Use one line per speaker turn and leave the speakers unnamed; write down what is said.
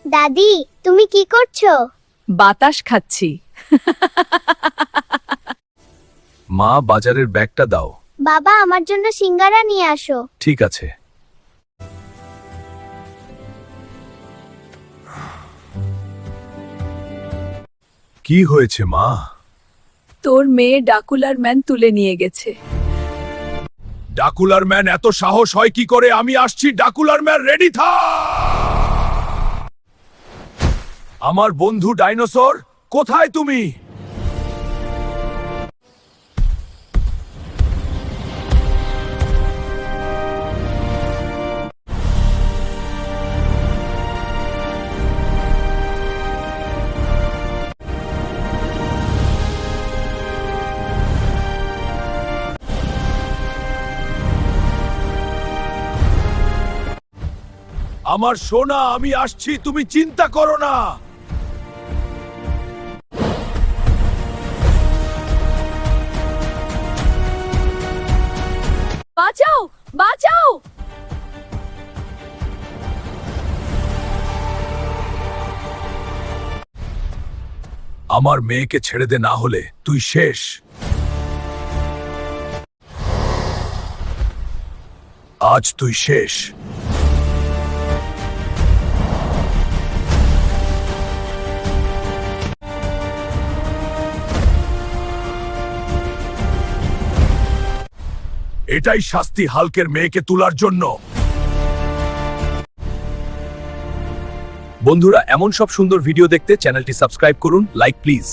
দাদি, তুমি কি করছো?
বাতাস খাচ্ছি।
মা, বাজারের ব্যাগটা দাও।
বাবা, আমার জন্য সিঙ্গারা নিয়ে আসো।
ঠিক আছে। কি হয়েছে মা?
তোর মেয়ে ডাকুলার ম্যান তুলে নিয়ে গেছে।
ডাকুলার ম্যান এত সাহস হয় কি করে? আমি আসছি। ডাকুলার ম্যান রেডি থাক। আমার বন্ধু ডাইনোসর, কোথায় তুমি? আমার সোনা, আমি আসছি, তুমি চিন্তা করো না।
বাঁচাও, বাঁচাও!
আমার মেয়েকে ছেড়ে দে, না হলে তুই শেষ। আজ তুই শেষ। এটাই শাস্তি হাল্কের মেয়েকে তোলার জন্য। বন্ধুরা, এমন সব সুন্দর ভিডিও দেখতে চ্যানেলটি সাবস্ক্রাইব করুন, লাইক প্লিজ।